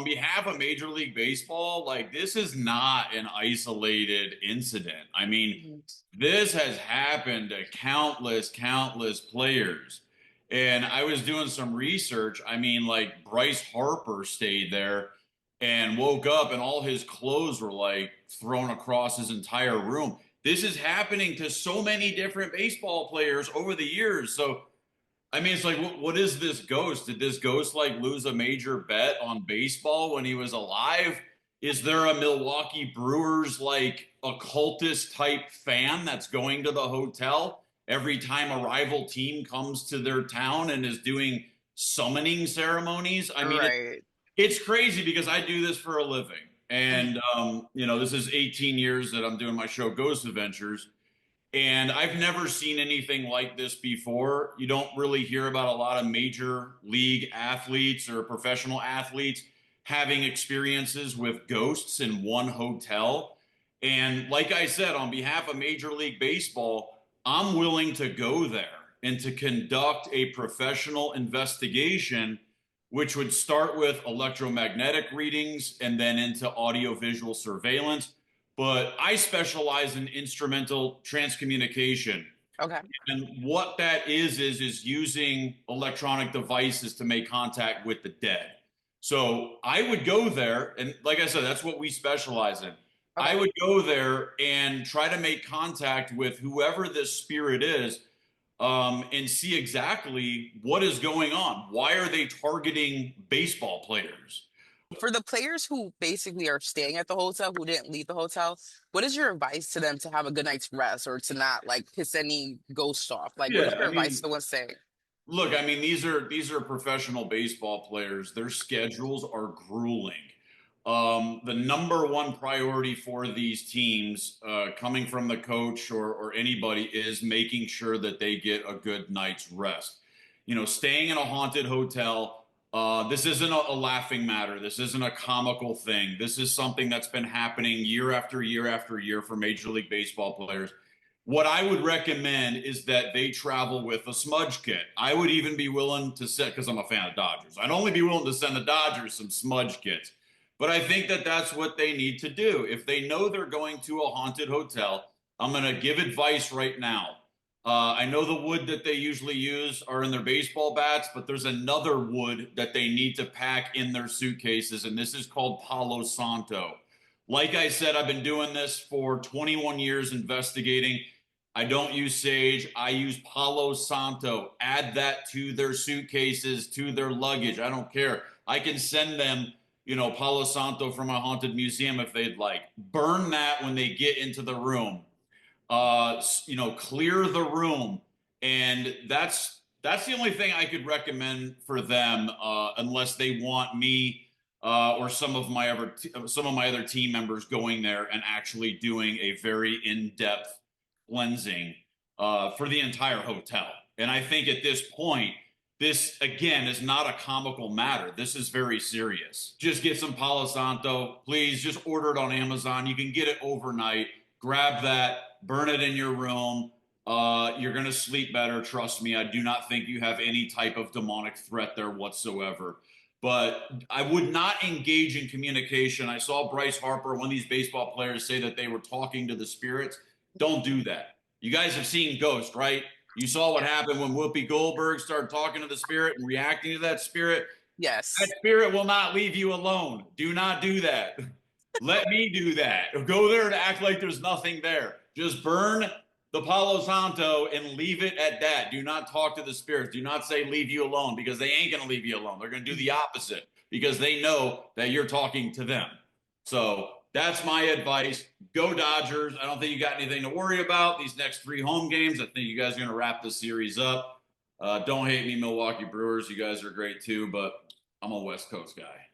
behalf of Major League Baseball, like this is not an isolated incident. I mean, Mhm. this has happened to countless players. And I was doing some research. I mean, like Bryce Harper stayed there and woke up and all his clothes were like thrown across his entire room. This is happening to so many different baseball players over the years. So I mean, it's like, what is this ghost? Did this ghost like lose a major bet on baseball when he was alive? Is there a Milwaukee Brewers like occultist type fan that's going to the hotel every time a rival team comes to their town and is doing summoning ceremonies? I mean, Right. it's crazy because I do this for a living. And, this is 18 years that I'm doing my show, Ghost Adventures. And I've never seen anything like this before. You don't really hear about a lot of major league athletes or professional athletes having experiences with ghosts in one hotel. And like I said, on behalf of Major League Baseball, I'm willing to go there and to conduct a professional investigation, which would start with electromagnetic readings and then into audiovisual surveillance, but I specialize in instrumental transcommunication. Okay. And what that is using electronic devices to make contact with the dead. So I would go there, and like I said, that's what we specialize in. I Okay. would go there and try to make contact with whoever this spirit is, and see exactly what is going on. Why are they targeting baseball players? For the players who basically are staying at the hotel, who didn't leave the hotel, what is your advice to them to have a good night's rest or to not like piss any ghosts off? Like, what is Yeah, your I advice to mean, the ones saying? look, I mean, these are professional baseball players. Their schedules are grueling. The number one priority for these teams, coming from the coach or anybody, is making sure that they get a good night's rest. Staying in a haunted hotel. This isn't a laughing matter. This isn't a comical thing. This is something that's been happening year after year after year for Major League Baseball players. What I would recommend is that they travel with a smudge kit. I would even be willing to send, because I'm a fan of Dodgers, I'd only be willing to send the Dodgers some smudge kits. But I think that that's what they need to do. If they know they're going to a haunted hotel, I'm going to give advice right now. I know the wood that they usually use are in their baseball bats, but there's another wood that they need to pack in their suitcases, and this is called Palo Santo. Like I said, I've been doing this for 21 years investigating. I don't use sage. I use Palo Santo. Add that to their suitcases, to their luggage. I don't care. I can send them, Palo Santo from a haunted museum if they'd like. Burn that when they get into the room. Clear the room, and that's the only thing I could recommend for them, unless they want me, or some of my other team members going there and actually doing a very in-depth cleansing, for the entire hotel. And I think at this point, this again is not a comical matter. This is very serious. Just get some Palo Santo, please. Just order it on Amazon. You can get it overnight. Grab that, burn it in your room. You're going to sleep better. Trust me. I do not think you have any type of demonic threat there whatsoever. But I would not engage in communication. I saw Bryce Harper, one of these baseball players, say that they were talking to the spirits. Don't do that. You guys have seen Ghost, right? You saw what happened when Whoopi Goldberg started talking to the spirit and reacting to that spirit. That Yes. spirit will not leave you alone. Do not do that. Let me do that. Go there to act like there's nothing there. Just burn the Palo Santo and leave it at that. Do not talk to the spirits. Do not say leave you alone, because they ain't going to leave you alone. They're going to do the opposite because they know that you're talking to them. So that's my advice. Go Dodgers. I don't think you got anything to worry about these next three home games. I think you guys are going to wrap this series up. Don't hate me, Milwaukee Brewers. You guys are great too, but I'm a West Coast guy.